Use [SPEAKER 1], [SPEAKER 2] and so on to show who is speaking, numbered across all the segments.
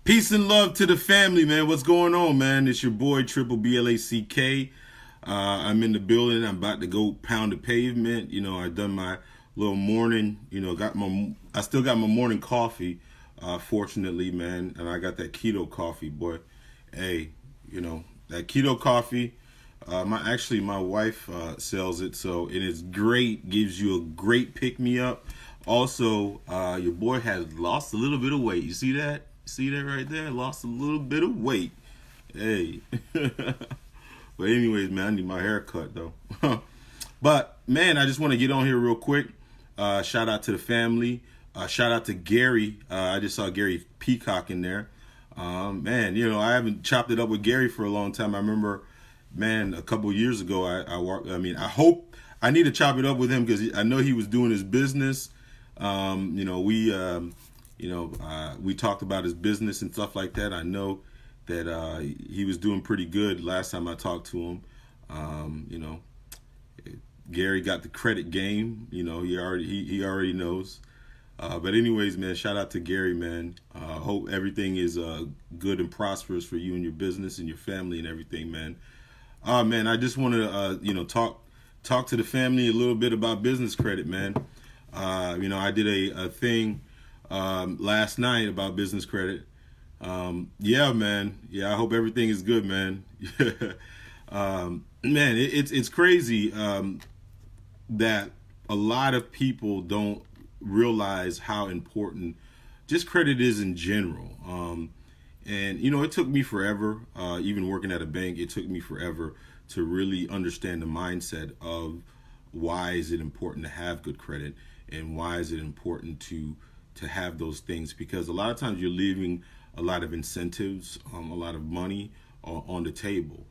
[SPEAKER 1] Peace and love to the family, man. What's going on, man? It's your boy Triple BLACK. I'm in the building. I'm about to go pound the pavement. I done my little morning. I still got my morning coffee. Fortunately, man, and I got that keto coffee, boy. Hey, that keto coffee. My wife sells it, so it is great. Gives you a great pick me up. Also, your boy has lost a little bit of weight. You see that? See that right there? Lost a little bit of weight. Hey. But anyways, man, I need my hair cut though. But man, I just want to get on here real quick. Shout out to the family. Shout out to Gary. I just saw Gary Peacock in there. Man, I haven't chopped it up with Gary for a long time. I remember, man, a couple of years ago, I hope I need to chop it up with him because I know he was doing his business. We talked about his business and stuff like that. I know that he was doing pretty good last time I talked to him. Gary got the credit game. He already knows. But anyways, man, shout out to Gary, man. Hope everything is good and prosperous for you and your business and your family and everything, man. Man, I just want to talk to the family a little bit about business credit, man. I did a thing last night about business credit. Yeah, man. Yeah, I hope everything is good, man. Man, it's crazy that a lot of people don't realize how important just credit is in general. And it took me forever, even working at a bank, it took me forever to really understand the mindset of why is it important to have good credit and why is it important to have those things, because a lot of times you're leaving a lot of incentives, a lot of money on the table.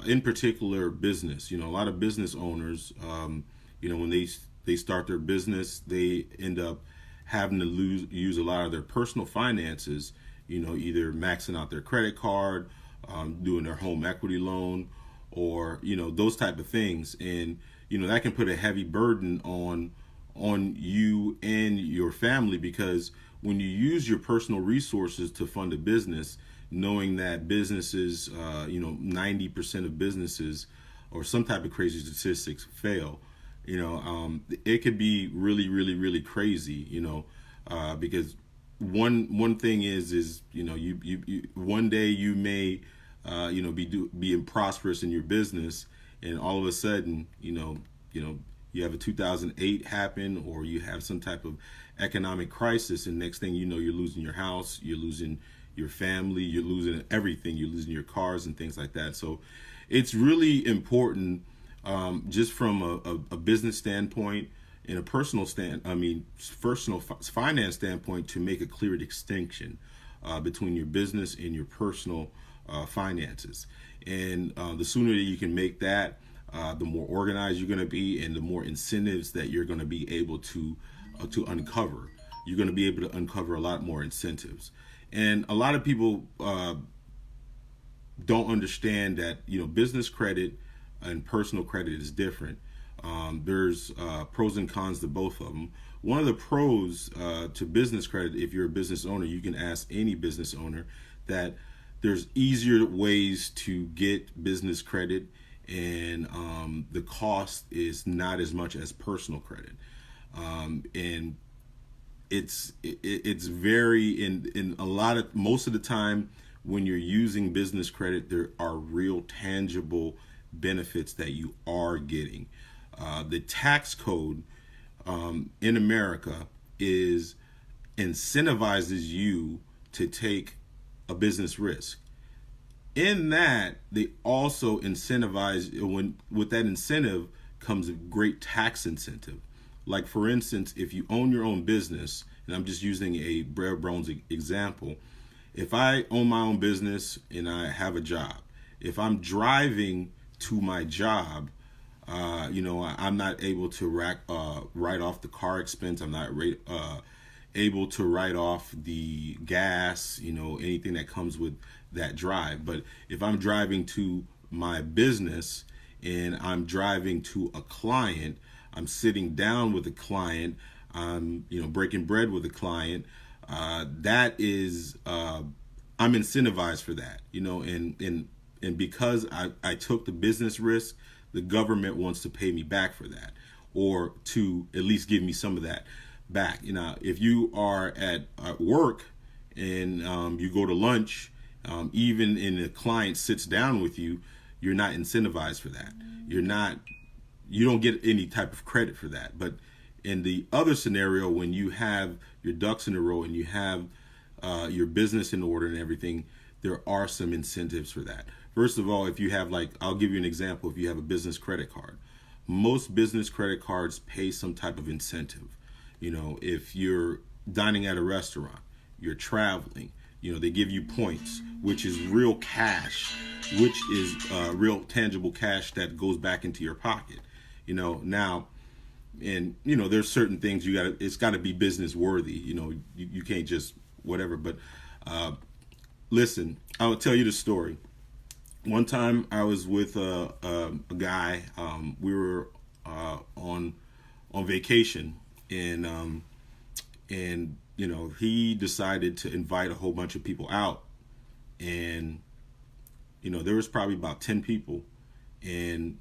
[SPEAKER 1] In particular, business. A lot of business owners, when they start their business, they end up having to use a lot of their personal finances. Either maxing out their credit card, doing their home equity loan, or those type of things, and that can put a heavy burden on you and your family, because when you use your personal resources to fund a business, knowing that businesses, 90% of businesses or some type of crazy statistics fail, it could be really, really, really crazy, because one thing is you one day you may being prosperous in your business, and all of a sudden you have a 2008 happen, or you have some type of economic crisis, and next thing you know, you're losing your house, you're losing your family, you're losing everything, you're losing your cars and things like that. So it's really important, just from a business standpoint and a personal finance standpoint, to make a clear distinction between your business and your personal finances. And the sooner that you can make that, the more organized you're going to be, and the more incentives that you're going to be able to uncover. You're going to be able to uncover a lot more incentives. And a lot of people don't understand that business credit and personal credit is different. There's pros and cons to both of them. One of the pros to business credit, if you're a business owner, you can ask any business owner that there's easier ways to get business credit, and the cost is not as much as personal credit. And it's very in a lot of most of the time when you're using business credit, there are real tangible benefits that you are getting. The tax code in America incentivizes you to take a business risk. In that, they also incentivize, with that incentive comes a great tax incentive. Like, for instance, if you own your own business, and I'm just using a bare bones example, if I own my own business and I have a job, if I'm driving to my job, I'm not able to write off the car expense. I'm not able to write off the gas, anything that comes with that drive. But if I'm driving to my business and I'm driving to a client, I'm sitting down with a client, I'm breaking bread with a client, that is I'm incentivized for that, and because I took the business risk, the government wants to pay me back for that, or to at least give me some of that back. If you are at work and you go to lunch, even and the client sits down with you, you're not incentivized for that. You don't get any type of credit for that. But in the other scenario, when you have your ducks in a row and you have your business in order and everything, there are some incentives for that. First of all, if you have, like, I'll give you an example. If you have a business credit card, most business credit cards pay some type of incentive. If you're dining at a restaurant, you're traveling, they give you points, which is real cash, which is real tangible cash that goes back into your pocket. Now, and there's certain things it's got to be business worthy. You can't just whatever. But listen, I will tell you the story. One time I was with a guy. We were on vacation, and he decided to invite a whole bunch of people out, and there was probably about 10 people, and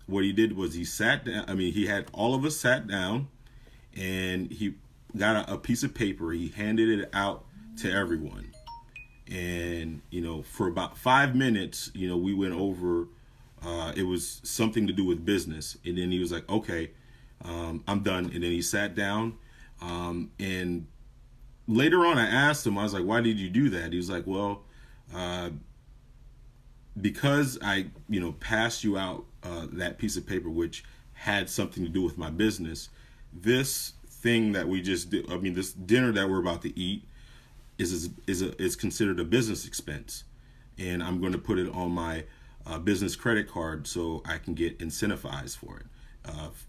[SPEAKER 1] what he did was he sat down. I mean, he had all of us sat down, and he got a piece of paper. He handed it out to everyone. And, for about 5 minutes, we went over, it was something to do with business. And then he was like, okay, I'm done. And then he sat down. And later on, I asked him, I was like, why did you do that? He was like, well, because I, passed you out that piece of paper, which had something to do with my business. This thing that we just did, this dinner that we're about to eat, is considered a business expense, and I'm going to put it on my business credit card so I can get incentivized for it,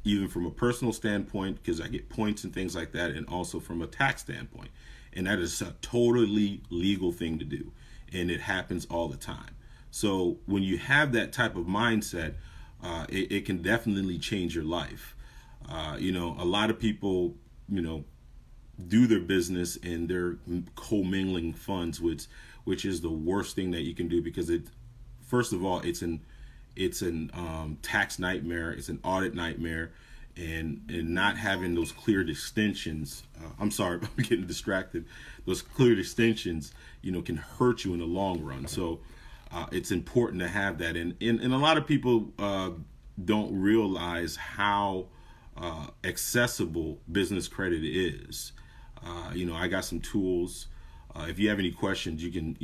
[SPEAKER 1] even from a personal standpoint, because I get points and things like that, and also from a tax standpoint. And that is a totally legal thing to do, and it happens all the time. So when you have that type of mindset, it can definitely change your life. A lot of people, do their business and they're commingling funds, which is the worst thing that you can do, because first of all, it's an tax nightmare, it's an audit nightmare, and not having those clear distinctions. I'm sorry, I'm getting distracted. Those clear distinctions, can hurt you in the long run. So it's important to have that, and a lot of people don't realize how accessible business credit is. I got some tools. If you have any questions, you can,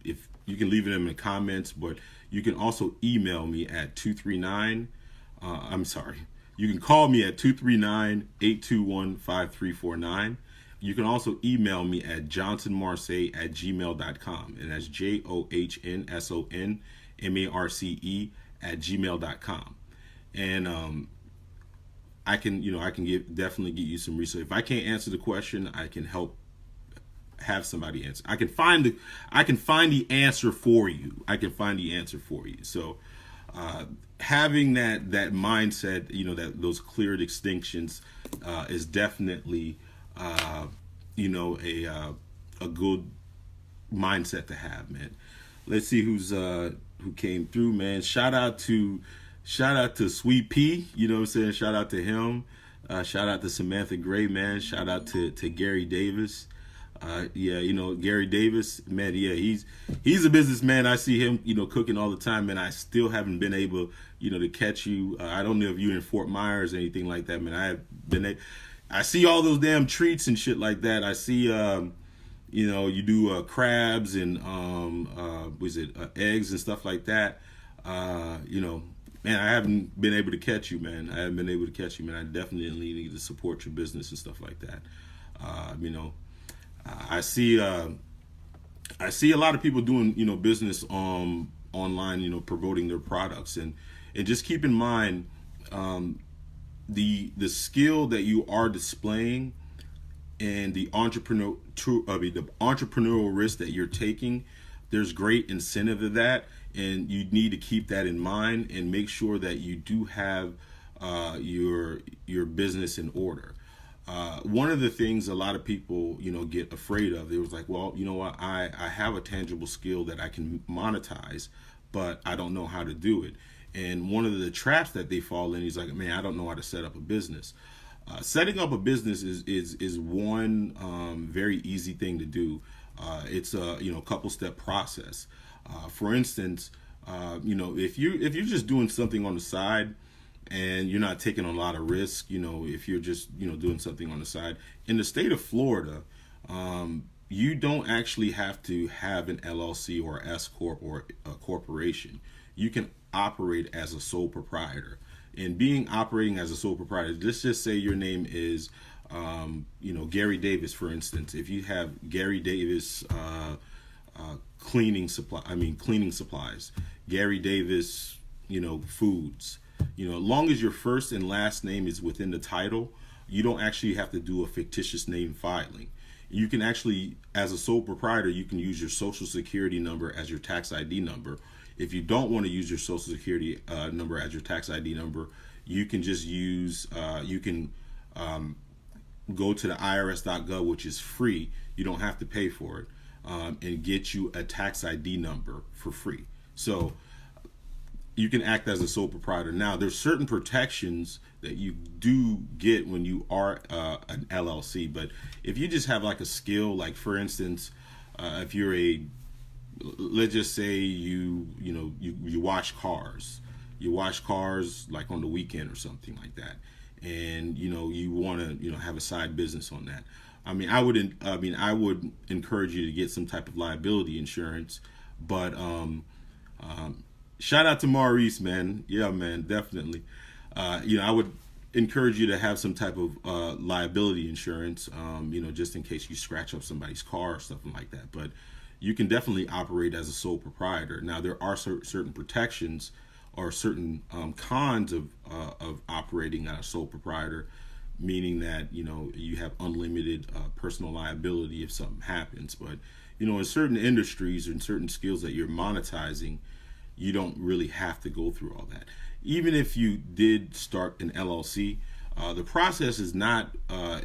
[SPEAKER 1] if you can leave them in the comments, but you can also email me at 239. You can call me at 239-821-5349. You can also email me at johnsonmarce@gmail.com, and that's JOHNSONMARCE@gmail.com. And I can definitely get you some research. If I can't answer the question, I can help have somebody answer. I can find the answer for you. So having that mindset, that those clear distinctions, is definitely a good mindset to have, man. Let's see who came through, man. Shout out to Sweet P, what I'm saying? Shout out to him. Shout out to Samantha Gray, man. Shout out to Gary Davis. Gary Davis, man, he's a businessman. I see him, cooking all the time, man. I still haven't been able, to catch you. I don't know if you're in Fort Myers or anything like that, man. I see all those damn treats and shit like that. I see, you do crabs and eggs and stuff like that. Man, I haven't been able to catch you, man. I definitely need to support your business and stuff like that. I see a lot of people doing, business online, promoting their products, and just keep in mind the skill that you are displaying and the entrepreneurial risk that you're taking. There's great incentive to that, and you need to keep that in mind and make sure that you do have your business in order. One of the things a lot of people, get afraid of, it was like, well, you know what, I have a tangible skill that I can monetize, but I don't know how to do it. And one of the traps that they fall in is like, man, I don't know how to set up a business. Setting up a business is one very easy thing to do. It's a couple step process. For instance, if you're just doing something on the side and you're not taking a lot of risk, if you're just doing something on the side in the state of Florida, you don't actually have to have an LLC or S corp or a corporation. You can operate as a sole proprietor. And being operating as a sole proprietor, let's just say your name is, Gary Davis, for instance. If you have Gary Davis cleaning supplies, Gary Davis, foods. As long as your first and last name is within the title, you don't actually have to do a fictitious name filing. You can actually, as a sole proprietor, you can use your social security number as your tax ID number. If you don't want to use your social security number as your tax ID number, you can just use, go to the irs.gov, which is free. You don't have to pay for it, and get you a tax ID number for free. So you can act as a sole proprietor. Now, there's certain protections that you do get when you are an LLC, but if you just have like a skill, like for instance, if you're let's just say you wash cars, like on the weekend or something like that, and you want to have a side business on that. I would encourage you to get some type of liability insurance, but shout out to Maurice, man. Yeah, man, definitely. I would encourage you to have some type of liability insurance, just in case you scratch up somebody's car or something like that. But you can definitely operate as a sole proprietor. Now, there are certain protections or certain cons of operating as a sole proprietor, meaning that you have unlimited personal liability if something happens. But in certain industries and certain skills that you're monetizing, you don't really have to go through all that. Even if you did start an LLC, the process is not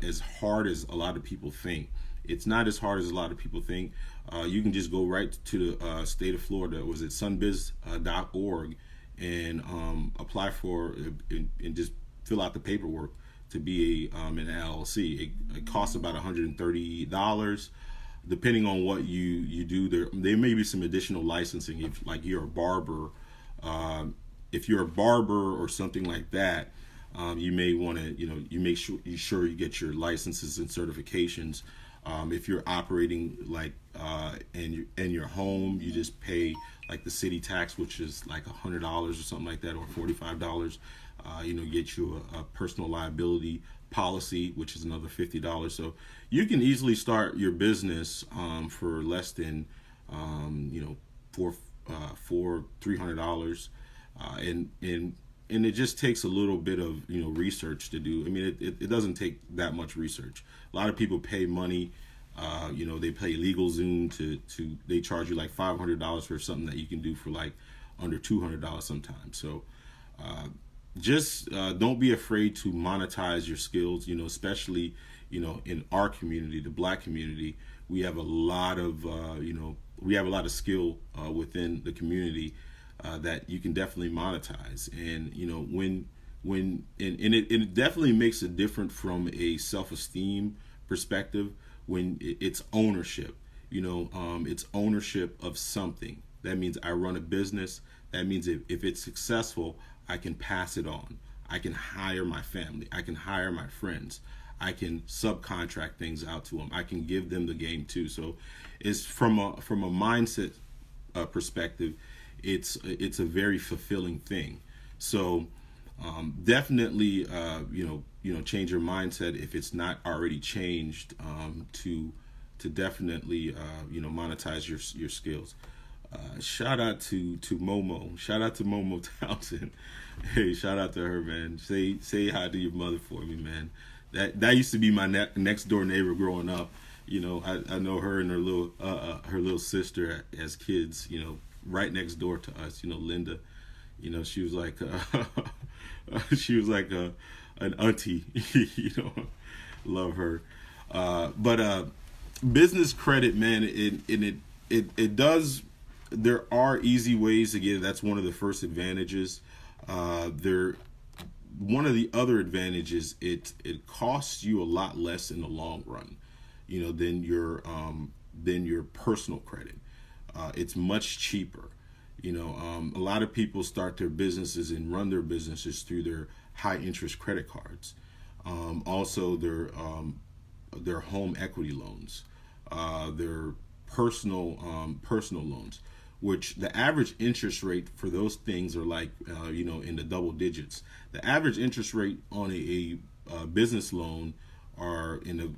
[SPEAKER 1] as hard as a lot of people think. It's not as hard as a lot of people think. You can just go right to the state of Florida. Was it sunbiz.org and apply for and just fill out the paperwork to be an LLC. It costs about $130. Depending on what you do, there may be some additional licensing. If like you're a barber, if you're a barber or something like that, you may want to you make sure you get your licenses and certifications. If you're operating like in your home, you just pay like the city tax, which is like $100 or something like that, or $45. Get you a personal liability policy, which is another $50. So you can easily start your business for less than $300, and it just takes a little bit of research to do. I mean, it doesn't take that much research. A lot of people pay money. They pay LegalZoom to they charge you like $500 for something that you can do for like under $200 sometimes. So just don't be afraid to monetize your skills. Especially in our community, the Black community, we have a lot of skill within the community that you can definitely monetize. And it definitely makes it different from a self-esteem perspective when it's ownership. It's ownership of something. That means I run a business. That means if it's successful, I can pass it on. I can hire my family. I can hire my friends. I can subcontract things out to them. I can give them the game too. So it's from a mindset perspective, it's a very fulfilling thing. So definitely change your mindset if it's not already changed, to definitely monetize your skills. Shout out to Momo. Shout out to Momo Townsend. Hey, shout out to her, man. Say hi to your mother for me, man. That used to be my next door neighbor growing up. I know her and her little sister as kids. Right next door to us. Linda. She was like an auntie. Love her. But business credit, man, it does. There are easy ways to get it. That's one of the first advantages. There, one of the other advantages, it costs you a lot less in the long run, than your personal credit. It's much cheaper. A lot of people start their businesses and run their businesses through their high interest credit cards. Also, their home equity loans, their personal loans, which the average interest rate for those things are like in the double digits. The average interest rate on a business loan are in the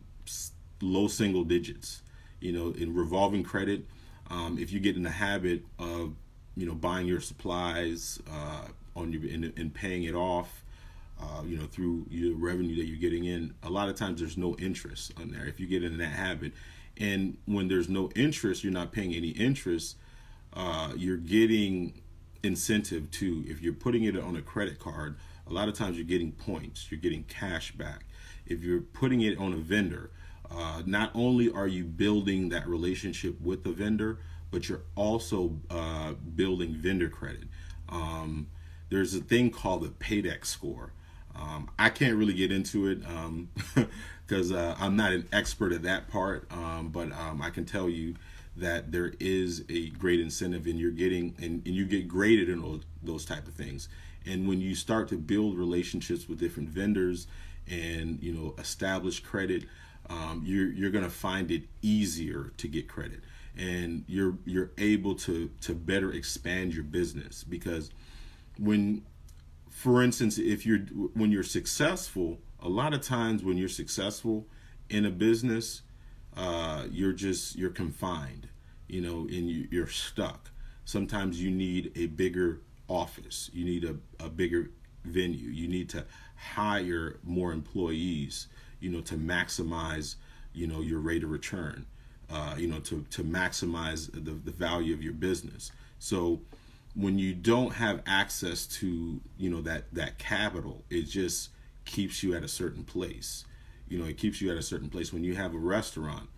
[SPEAKER 1] low single digits. In revolving credit, if you get in the habit of buying your supplies and paying it off, through your revenue that you're getting in, a lot of times there's no interest on there. If you get in that habit, and when there's no interest, you're not paying any interest. You're getting incentive too. If you're putting it on a credit card, a lot of times you're getting points. You're getting cash back. If you're putting it on a vendor, not only are you building that relationship with the vendor, but you're also building vendor credit. There's a thing called the Paydex score. I can't really get into it because I'm not an expert at that part, but I can tell you that there is a great incentive, and you're getting and you get graded in those type of things. And when you start to build relationships with different vendors and establish credit, you're going to find it easier to get credit, and you're able to better expand your business. Because for instance, when you're successful, a lot of times when you're successful in a business, you're confined, and you're stuck. Sometimes you need a bigger office. You need a bigger venue. You need to hire more employees, to maximize, your rate of return, to maximize the value of your business. So when you don't have access to, that capital, it just keeps you at a certain place. It keeps you at a certain place. When you have a restaurant,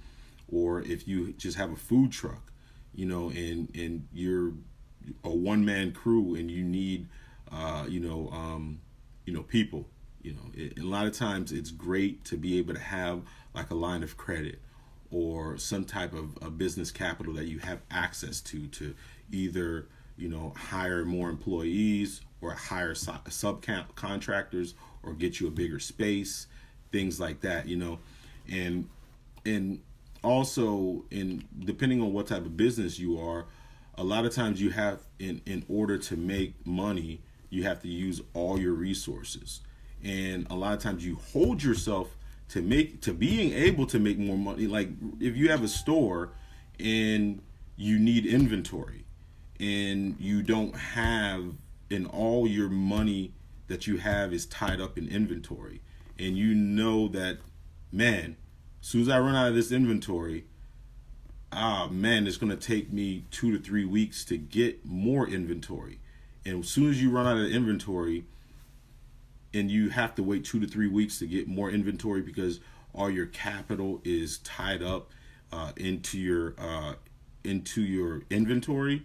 [SPEAKER 1] or if you just have a food truck, and you're a one-man crew and you need, people, a lot of times it's great to be able to have like a line of credit or some type of a business capital that you have access to either, hire more employees or hire subcontractors or get you a bigger space, things like that, and also depending on what type of business you are, a lot of times you have in order to make money, you have to use all your resources. And a lot of times you hold yourself to being able to make more money. Like if you have a store and you need inventory and you don't have, and all your money that you have is tied up in inventory, and that, man, as soon as I run out of this inventory, it's going to take me 2 to 3 weeks to get more inventory. And as soon as you run out of inventory, and you have to wait 2 to 3 weeks to get more inventory because all your capital is tied up into your inventory,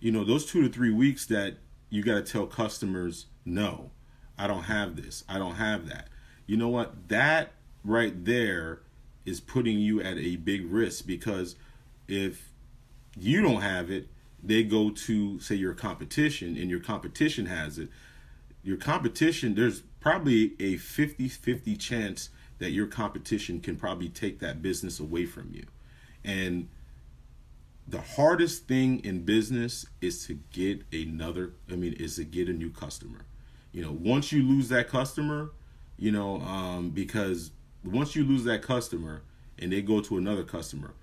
[SPEAKER 1] those 2 to 3 weeks that you got to tell customers, no, I don't have this, I don't have that. You know what? That right there is putting you at a big risk, because if you don't have it, they go to, say, your competition, and your competition has it. Your competition, there's probably a 50-50 chance that your competition can probably take that business away from you. And the hardest thing in business is to get a new customer. Once you lose that customer, because once you lose that customer and they go to another customer,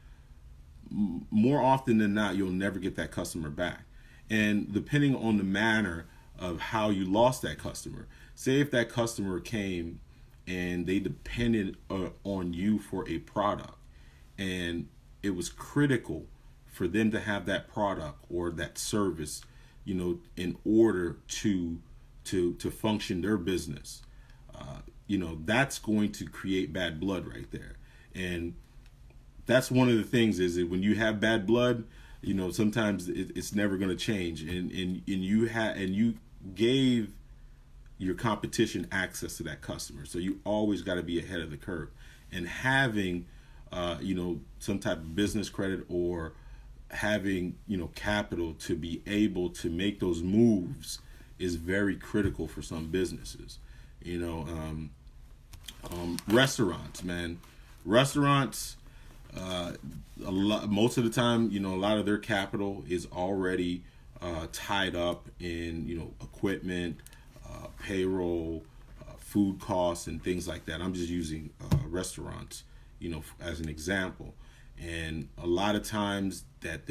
[SPEAKER 1] more often than not, you'll never get that customer back. And depending on the manner of how you lost that customer, say if that customer came and they depended on you for a product, and it was critical for them to have that product or that service, in order to function their business. that's going to create bad blood right there. And that's one of the things is that when you have bad blood, sometimes it's never going to change. And you gave your competition access to that customer, so you always got to be ahead of the curve. And having some type of business credit, or having capital to be able to make those moves is very critical for some businesses. Restaurants, man. Restaurants, most of the time, a lot of their capital is already tied up in, equipment, payroll, food costs, and things like that. I'm just using restaurants, as an example. And a lot of times that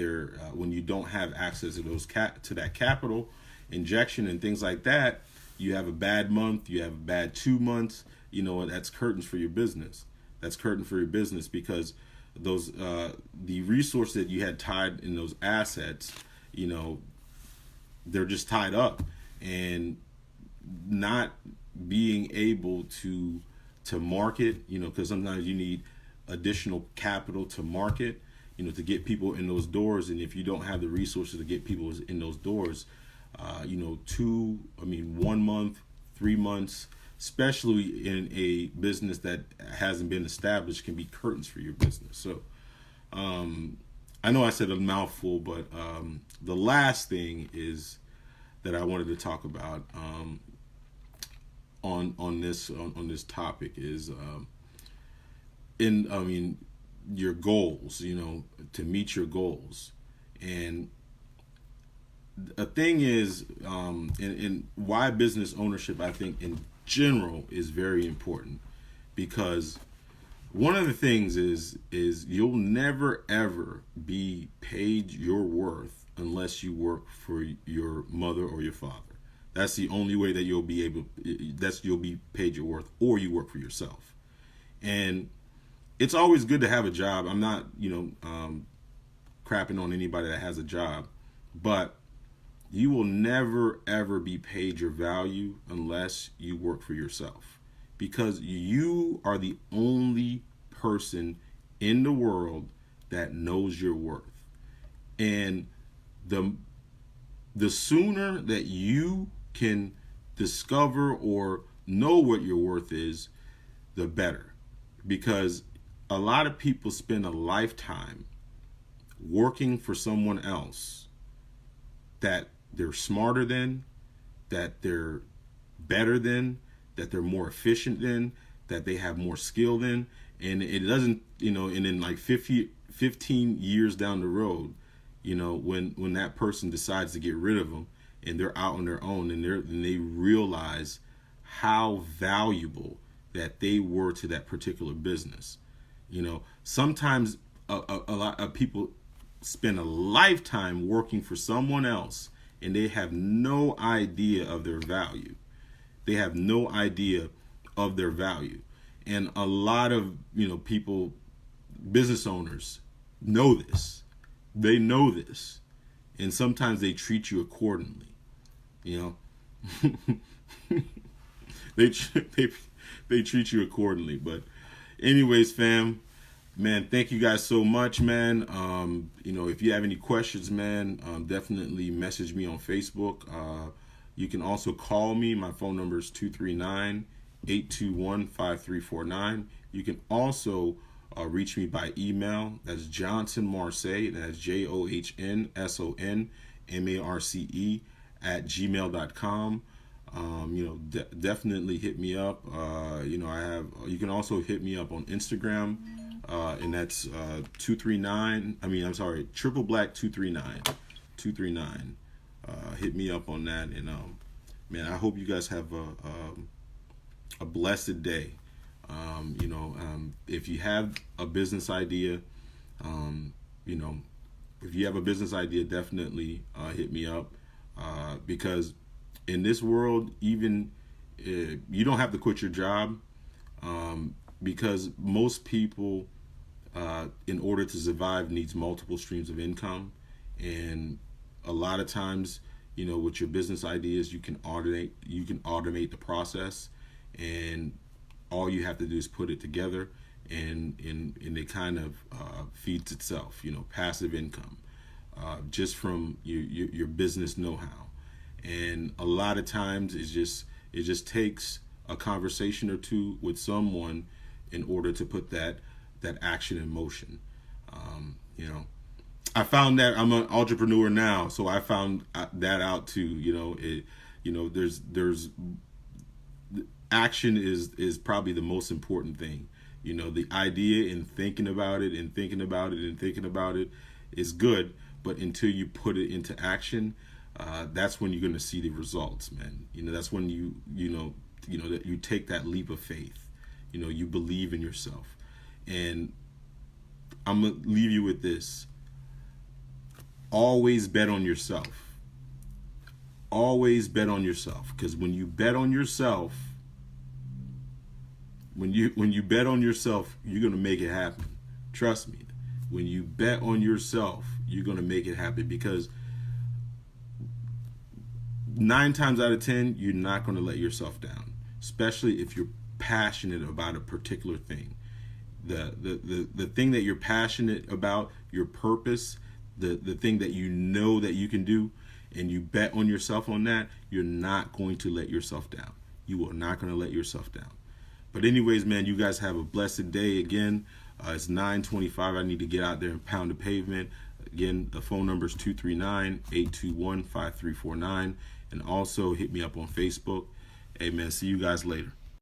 [SPEAKER 1] when you don't have access to to that capital injection and things like that, you have a bad month, you have a bad 2 months, that's curtains for your business. That's curtain for your business, because those the resource that you had tied in those assets, they're just tied up, and not being able to market, because sometimes you need additional capital to market, to get people in those doors. And if you don't have the resources to get people in those doors, 1 month, 3 months, especially in a business that hasn't been established, can be curtains for your business. So I know I said a mouthful, but the last thing is that I wanted to talk about on this topic is your goals, to meet your goals. And a thing is, and why business ownership, I think, in general, is very important, because one of the things is you'll never ever be paid your worth unless you work for your mother or your father. That's the only way that you'll be paid your worth, or you work for yourself. And it's always good to have a job. I'm not, crapping on anybody that has a job, but you will never ever be paid your value unless you work for yourself, because you are the only person in the world that knows your worth. And the sooner that you can discover or know what your worth is, the better. Because a lot of people spend a lifetime working for someone else that they're smarter than, that they're better than, that they're more efficient than, that they have more skill than. And it doesn't, and then like 15 years down the road, when that person decides to get rid of them and they're out on their own, and they realize how valuable that they were to that particular business. Sometimes a lot of people spend a lifetime working for someone else, and they have no idea of their value. They have no idea of their value. And a lot of, people, business owners, know this. They know this. And sometimes they treat you accordingly. They treat you accordingly. But anyways, fam, man, thank you guys so much, man. If you have any questions, man, definitely message me on Facebook. You can also call me. My phone number is 239-821-5349. You can also reach me by email. That's Johnson Marce. That's JohnsonMarce @gmail.com. Definitely hit me up. You can also hit me up on Instagram, and that's triple black 239. Hit me up on that, and man, I hope you guys have a blessed day. If you have a business idea, definitely hit me up, because in this world, even you don't have to quit your job, because most people, in order to survive, needs multiple streams of income. And a lot of times, with your business ideas, you can automate the process, and all you have to do is put it together, and it kind of feeds itself. Passive income, just from your business know-how. And a lot of times it just takes a conversation or two with someone in order to put that action in motion. I found that I'm an entrepreneur now, so I found that out too. There's action is probably the most important thing. The idea and thinking about it and thinking about it and thinking about it is good, but until you put it into action, that's when you're going to see the results, man. That's when that you take that leap of faith. You believe in yourself. And I'm going to leave you with this. Always bet on yourself. Always bet on yourself, because when you bet on yourself, when you bet on yourself, you're going to make it happen. Trust me. When you bet on yourself, you're going to make it happen, because 9 times out of 10, you're not going to let yourself down, especially if you're passionate about a particular thing. The thing that you're passionate about, your purpose, the thing that that you can do, and you bet on yourself on that, you're not going to let yourself down. You are not going to let yourself down. But anyways, man, you guys have a blessed day. Again, it's 9:25. I need to get out there and pound the pavement. Again, the phone number is 239-821-5349. And also hit me up on Facebook. Hey, man, see you guys later.